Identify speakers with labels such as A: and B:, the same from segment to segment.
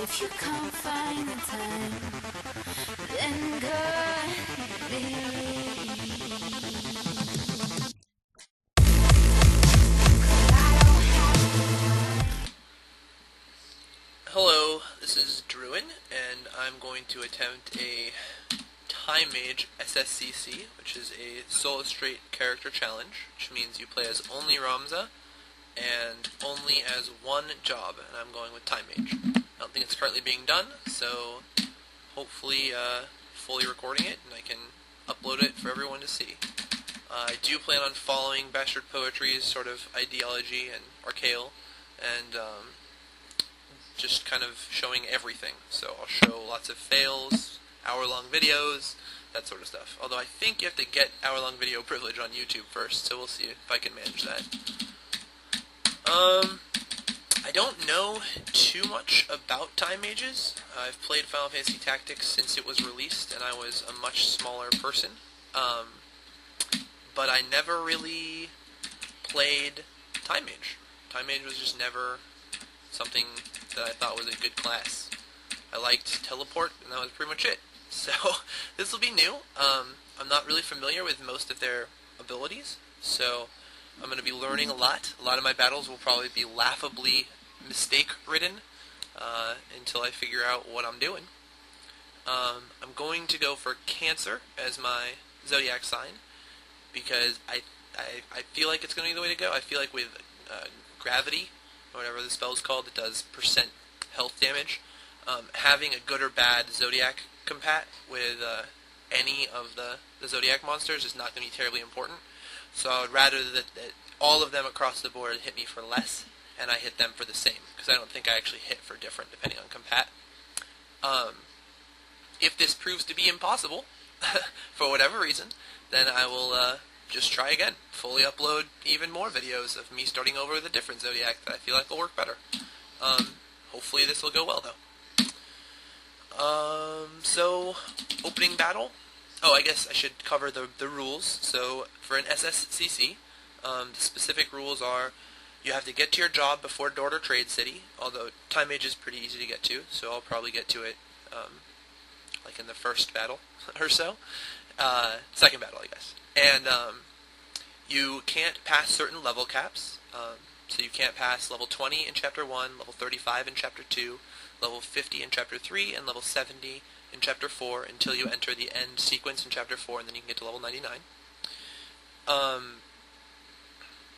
A: If you can't find the time, then God me.
B: Hello, this is Druin, and I'm going to attempt a Time Mage SSCC, which is a solo straight character challenge, which means you play as only Ramza and only as one job, and I'm going with Time Mage. I don't think it's currently being done, so hopefully fully recording it, and I can upload it for everyone to see. I do plan on following Bastard Poetry's sort of ideology and Archaeal, and just kind of showing everything. So I'll show lots of fails, hour-long videos, that sort of stuff. Although I think you have to get hour-long video privilege on YouTube first, so we'll see if I can manage that. I don't know too much about Time Mages. I've played Final Fantasy Tactics since it was released, and I was a much smaller person. But I never really played Time Mage. Time Mage was just never something that I thought was a good class. I liked Teleport, and that was pretty much it. So, this will be new. I'm not really familiar with most of their abilities, so I'm going to be learning a lot. A lot of my battles will probably be laughably mistake-ridden until I figure out what I'm doing. I'm going to go for Cancer as my zodiac sign, because I feel like it's going to be the way to go. I feel like with Gravity, or whatever the spell is called, that does percent health damage, having a good or bad Zodiac compat with any of the Zodiac monsters is not going to be terribly important. So I would rather that all of them across the board hit me for less, and I hit them for the same, because I don't think I actually hit for different depending on compat. If this proves to be impossible, for whatever reason, then I will just try again. Fully upload even more videos of me starting over with a different Zodiac that I feel like will work better. Hopefully this will go well, though. So, opening battle. Oh, I guess I should cover the rules. So, for an SSCC, the specific rules are you have to get to your job before door to Trade City, although Time Mage is pretty easy to get to, so I'll probably get to it like in the first battle or so. Second battle, I guess. And you can't pass certain level caps. So you can't pass level 20 in Chapter 1, level 35 in Chapter 2, level 50 in Chapter 3, and level 70 in Chapter 4 until you enter the end sequence in Chapter 4, and then you can get to level 99.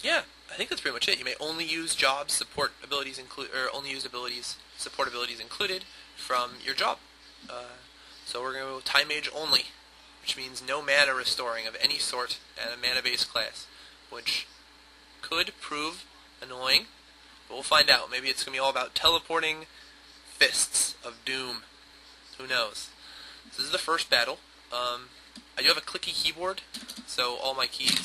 B: Yeah, I think that's pretty much it. You may only use jobs, support abilities or only use abilities, support abilities included from your job. So we're going to go Time Mage only, which means no mana restoring of any sort and a mana-based class, which could prove annoying, but we'll find out. Maybe it's going to be all about teleporting fists of doom. Who knows? This is the first battle. I do have a clicky keyboard, so all my keys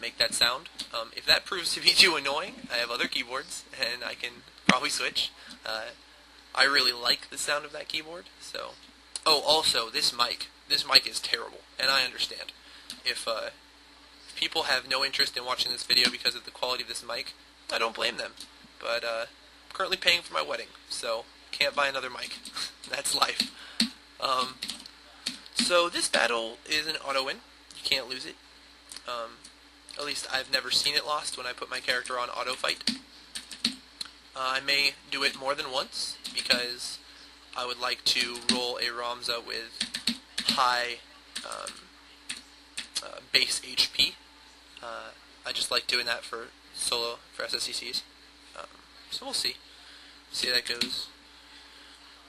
B: make that sound. If that proves to be too annoying, I have other keyboards, and I can probably switch. I really like the sound of that keyboard, so... Oh, also, this mic is terrible, and I understand. If people have no interest in watching this video because of the quality of this mic, I don't blame them. But I'm currently paying for my wedding, so can't buy another mic. That's life. So this battle is an auto-win. You can't lose it. At least I've never seen it lost when I put my character on auto-fight. I may do it more than once, because I would like to roll a Ramza with high base HP. I just like doing that for solo, for SSCCs. So we'll see. See how that goes.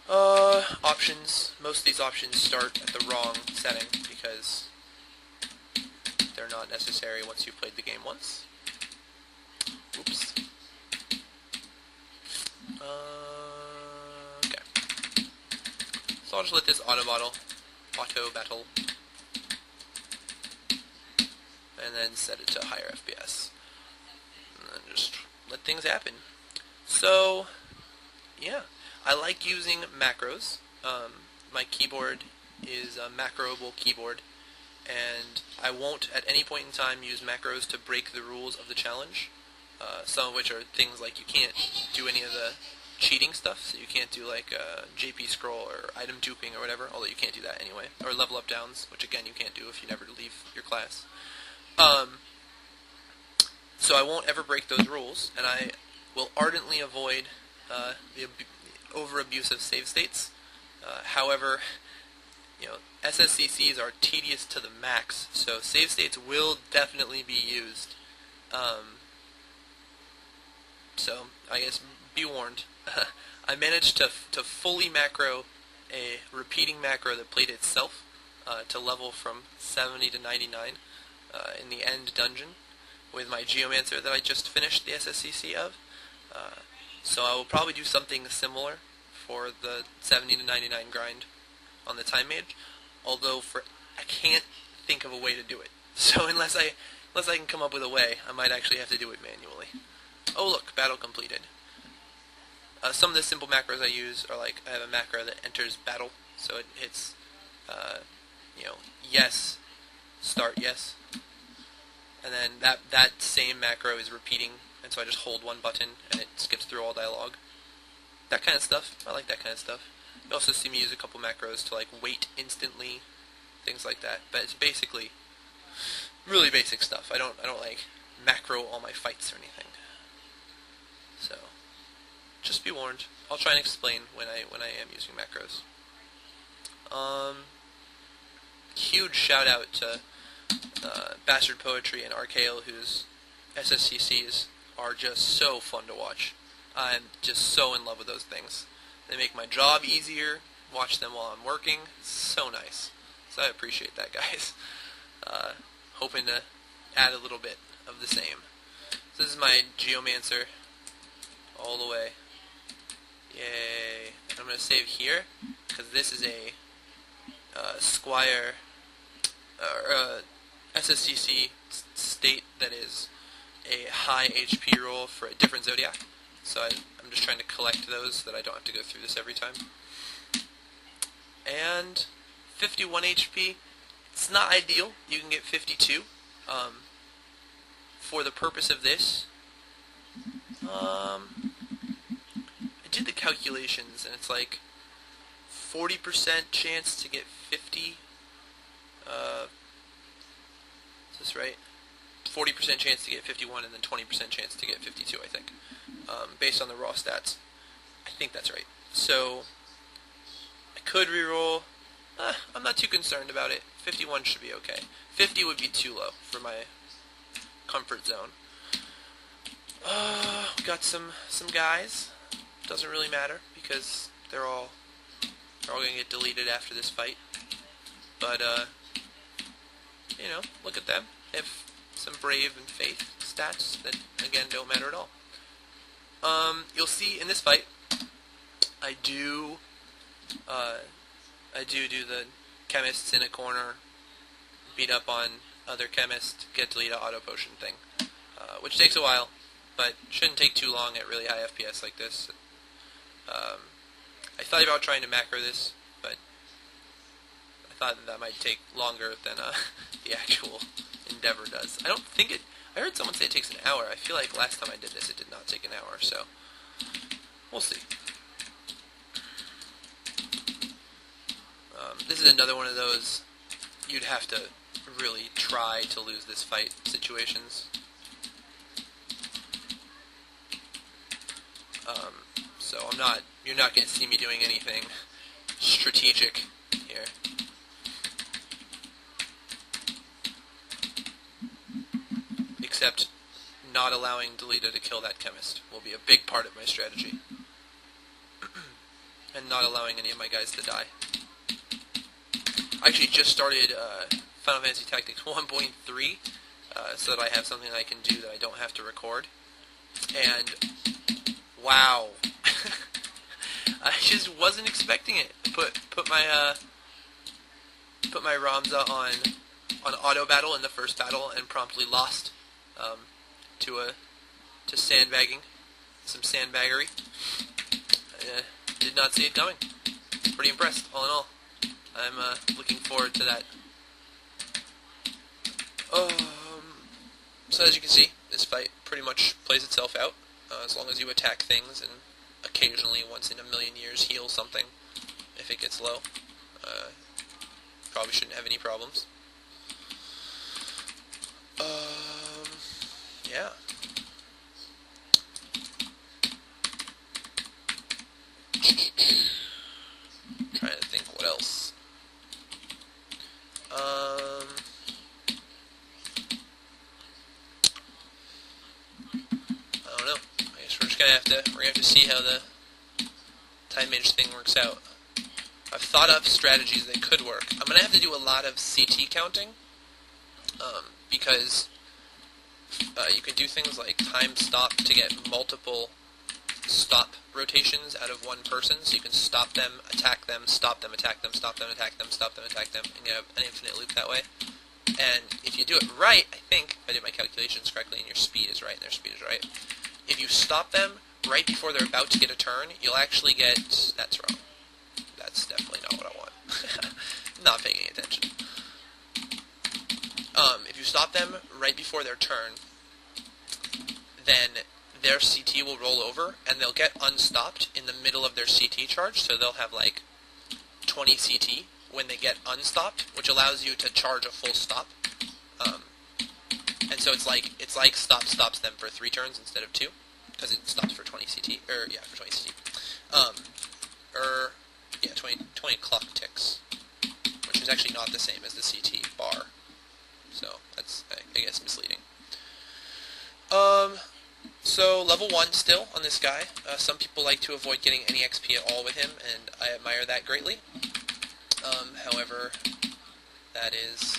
B: Options. Most of these options start at the wrong setting because they're not necessary once you've played the game once. Oops. Okay. So I'll just let this auto battle, and then set it to higher FPS, and then just let things happen. So, yeah, I like using macros. My keyboard is a macroable keyboard, and I won't at any point in time use macros to break the rules of the challenge. Some of which are things like you can't do any of the cheating stuff, so you can't do like JP scroll or item duping or whatever, although you can't do that anyway, or level up downs, which again you can't do if you never leave your class. So I won't ever break those rules, and I will ardently avoid the over-abuse of save states. However, SSCCs are tedious to the max, so save states will definitely be used. So I guess be warned. I managed to fully macro a repeating macro that played itself to level from 70 to 99 in the end dungeon with my Geomancer that I just finished the SSCC of. So I will probably do something similar for the 70 to 99 grind on the Time Mage, although I can't think of a way to do it. So unless I can come up with a way, I might actually have to do it manually. Oh look, battle completed. Some of the simple macros I use are like, I have a macro that enters battle, so it hits, yes, start yes, and then that same macro is repeating, and so I just hold one button and it skips through all dialogue. That kind of stuff. I like that kind of stuff. You also see me use a couple macros to like wait instantly, things like that. But it's basically really basic stuff. I don't like macro all my fights or anything. So just be warned. I'll try and explain when I am using macros. Huge shout out to Bastard Poetry and RKL, whose SSCCs are just so fun to watch. I'm just so in love with those things. They make my job easier. Watch them while I'm working. So nice. So I appreciate that, guys. Hoping to add a little bit of the same. So this is my Geomancer all the way. Yay. I'm going to save here because this is a Squire or SSCC state that is a high HP roll for a different Zodiac. So I'm just trying to collect those so that I don't have to go through this every time. And 51 HP, it's not ideal. You can get 52. For the purpose of this, I did the calculations, and it's like 40% chance to get 50. Is this right? 40% chance to get 51, and then 20% chance to get 52, I think. Based on the raw stats. I think that's right. So, I could reroll. I'm not too concerned about it. 51 should be okay. 50 would be too low for my comfort zone. We got some guys. Doesn't really matter because they're all gonna get deleted after this fight. But look at them. They have some brave and faith stats that again don't matter at all. You'll see in this fight, I do the chemists in a corner, beat up on other chemists, get deleted auto potion thing, which takes a while, but shouldn't take too long at really high FPS like this. I thought about trying to macro this, but I thought that might take longer than the actual endeavor does. I don't think it. I heard someone say it takes an hour. I feel like last time I did this, it did not take an hour, so we'll see. This is another one of those you'd have to really try to lose this fight situations. So you're not going to see me doing anything strategic here. Except not allowing Delita to kill that chemist will be a big part of my strategy. And not allowing any of my guys to die. I actually just started Final Fantasy Tactics 1.3 so that I have something I can do that I don't have to record. And wow. I just wasn't expecting it. Put my Ramza on auto battle in the first battle and promptly lost to sandbagging, some sandbaggery. Did not see it coming. Pretty impressed, all in all. I'm looking forward to that. So as you can see, this fight pretty much plays itself out as long as you attack things and occasionally, once in a million years, heal something if it gets low. Probably shouldn't have any problems. Yeah. Trying to think what else. I don't know. I guess we're just gonna have to see how the Time Mage thing works out. I've thought up strategies that could work. I'm gonna have to do a lot of CT counting, because you can do things like time stop to get multiple stop rotations out of one person, so you can stop them, attack them, stop them, attack them, stop them, attack them, stop them, attack them, and get an infinite loop that way. And if you do it right, I think, if I did my calculations correctly, and your speed is right, and their speed is right, if you stop them right before they're about to get a turn, you'll actually get... That's wrong. That's definitely not what I want. Not paying any attention. If you stop them right before their turn, then their CT will roll over, and they'll get unstopped in the middle of their CT charge, so they'll have like 20 CT when they get unstopped, which allows you to charge a full stop. And so it's like stop stops them for 3 turns instead of 2, because it stops for 20 CT, for 20 CT. 20 clock ticks, which is actually not the same as the CT bar. So that's, I guess, misleading. So level 1 still on this guy. Some people like to avoid getting any XP at all with him, and I admire that greatly. However, that is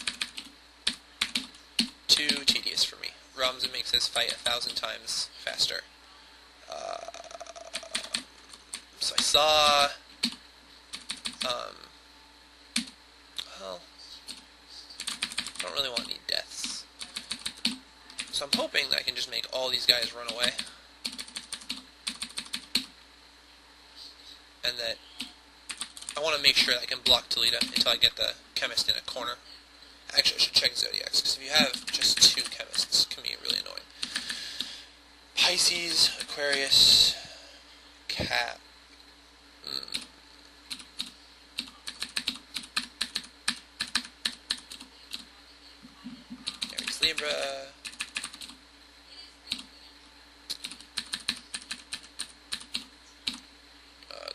B: too tedious for me. Ramza makes this fight 1,000 times faster. So I saw... well, I don't really want any deaths. So I'm hoping that I can just make all these guys run away. And that I want to make sure that I can block Delita until I get the chemist in a corner. Actually, I should check Zodiacs, because if you have just 2 chemists, it can be really annoying. Pisces, Aquarius, Cap. Aries, Libra.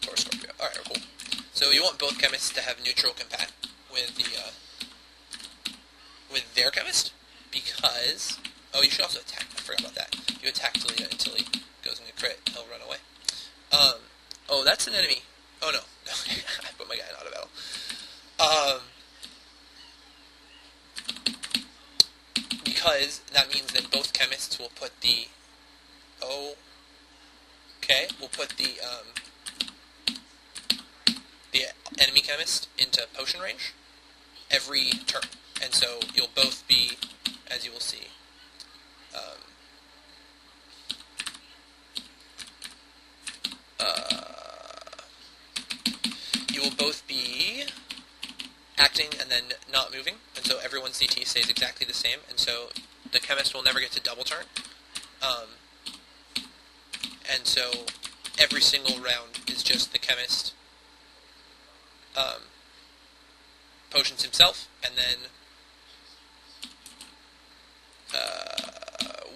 B: Taurus, Scorpio. Alright, cool. So you want both chemists to have neutral compat with the with their chemist, because you should also attack. I forgot about that. You attack Delita until he goes into crit. He'll run away. Oh, that's an enemy. Oh no, I put my guy in auto battle. Because that means that both chemists will put the we'll put the enemy chemist into potion range every turn, and so you'll both be, as you will see, you will both be acting and then not moving, and so everyone's CT stays exactly the same, and so the chemist will never get to double turn. And so every single round is just the chemist potions himself, and then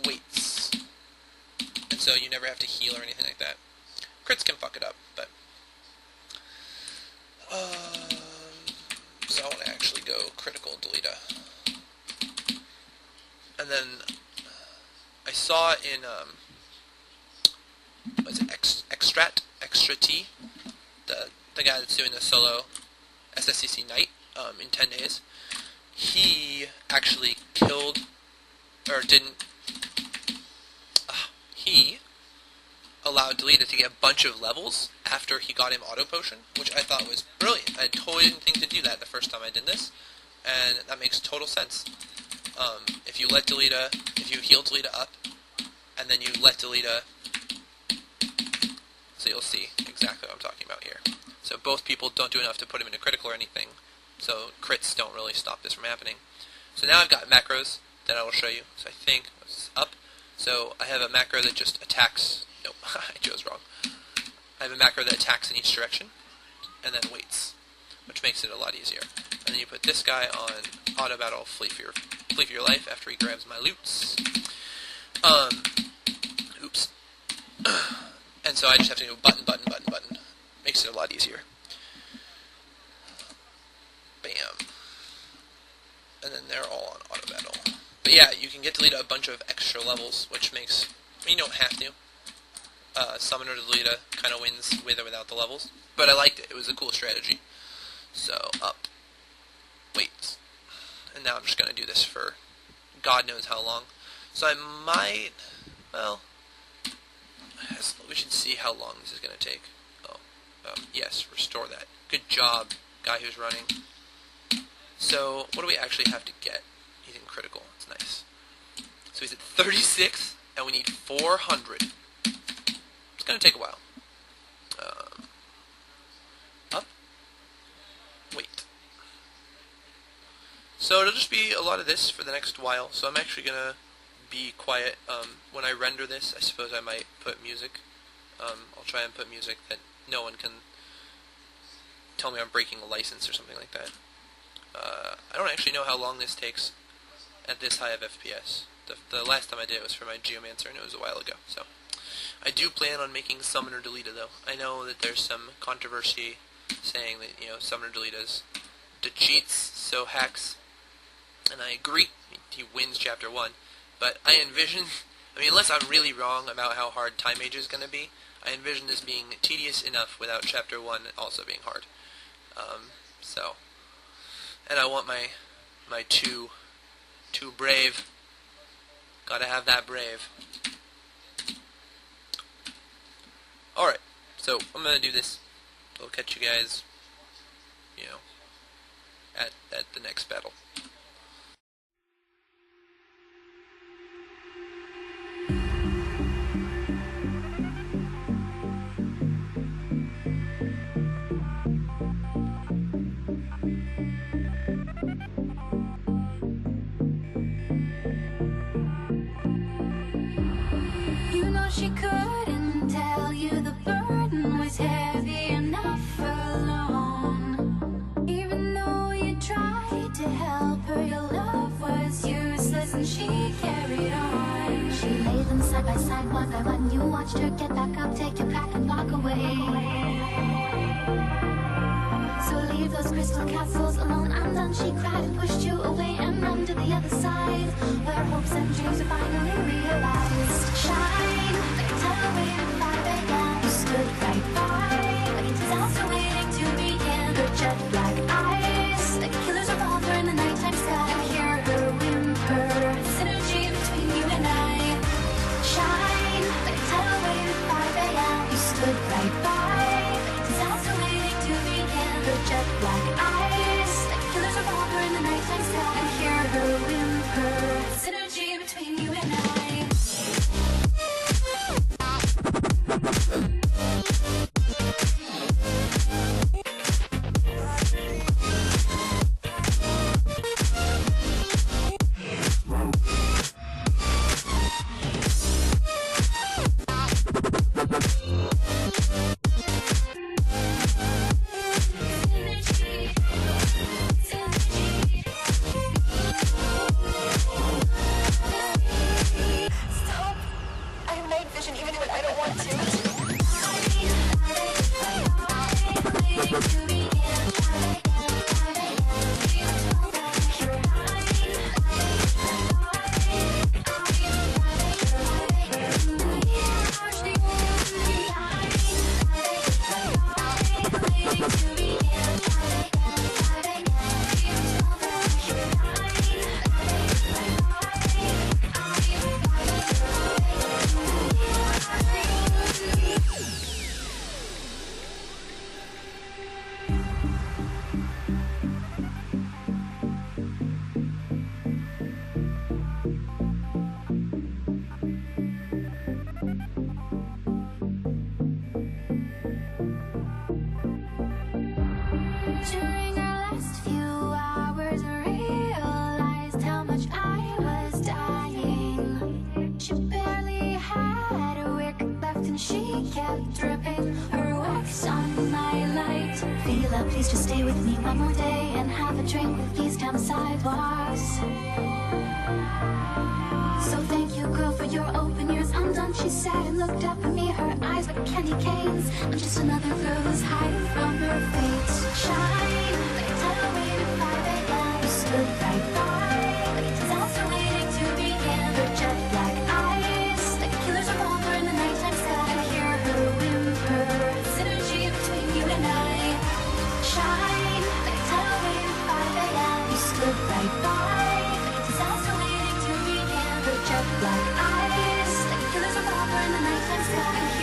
B: waits. And so you never have to heal or anything like that. Crits can fuck it up, but... so I want to actually go critical Delita. And then I saw in, what's it, Extra T, the guy that's doing the solo SSCC night, in 10 days, he actually killed, or didn't, he allowed Delita to get a bunch of levels after he got him auto potion, which I thought was brilliant. I totally didn't think to do that the first time I did this, and that makes total sense. If you heal Delita up, and then you let Delita, so you'll see exactly what I'm talking about here. So both people don't do enough to put him into critical or anything, so crits don't really stop this from happening. So now I've got macros that I will show you. So I think it's up. So I have a macro that just attacks. Nope, I chose wrong. I have a macro that attacks in each direction, and then waits, which makes it a lot easier. And then you put this guy on auto battle, flee for your life after he grabs my loots. Oops. And so I just have to do button, button, button, button. Makes it a lot easier. Bam. And then they're all on auto battle. But yeah, you can get Delita a bunch of extra levels, which makes, I mean, you don't have to. Summoner Delita kind of wins with or without the levels. But I liked it. It was a cool strategy. So, up. Wait. And now I'm just going to do this for God knows how long. So I might, well, we should see how long this is going to take. Oh, yes, restore that. Good job, guy who's running. So, what do we actually have to get? He's in critical. It's nice. So he's at 36, and we need 400. It's going to take a while. Up. Wait. So it'll just be a lot of this for the next while. So I'm actually going to be quiet. When I render this, I suppose I might put music. I'll try and put music that no one can tell me I'm breaking a license or something like that. I don't actually know how long this takes at this high of FPS. The last time I did it was for my Geomancer, and it was a while ago. So I do plan on making Summoner Delita, though. I know that there's some controversy saying that, you know, Summoner Delita's cheats, so hacks, and I agree. He wins Chapter 1. But I envision, I mean, unless I'm really wrong about how hard Time Mage is going to be, I envision this being tedious enough without Chapter 1 also being hard. And I want my two brave. Gotta have that brave. Alright, so I'm gonna do this. I'll catch you guys, you know, at the next battle.
A: She couldn't tell you the burden was heavy enough alone. Even though you tried to help her, your love was useless and she carried on. She laid them side by side, one by one. You watched her get back up, take your pack and walk away. So leave those crystal castles alone. I'm done, she cried and pushed you away and run to the other side, where hopes and dreams are finally realized. Shine, like a tidal wave at 5 a.m. You stood right by, like a disaster waiting to begin. Her jet black eyes, like a killer's revolver in the nighttime sky. You hear her whimper, synergy between you and I. Shine, like a tidal wave at 5 a.m. You stood right by, like a disaster waiting to begin. Her jet black eyes, like a killer's revolver in the nighttime sky. You hear her whimper, synergy between you and I. During our last few hours, I realized how much I was dying. She barely had a wick left and she kept dripping. Her please just stay with me one more day and have a drink with these down the sidewalks. So thank you, girl, for your open ears. I'm done, she said, and looked up at me, her eyes like candy canes. I'm just another girl who's hiding from her fate. Shine like a tidal wave at 5 a.m. You stood right by, like a disaster waiting to begin. Her jet black eyes, like a killer's revolver in the nighttime sky. I hear her whimper, synergy between you and I. Shine like a tidal wave at 5 a.m. You stood right by, like a disaster waiting to begin. Her jet black eyes, like a killer's revolver in the nighttime sky.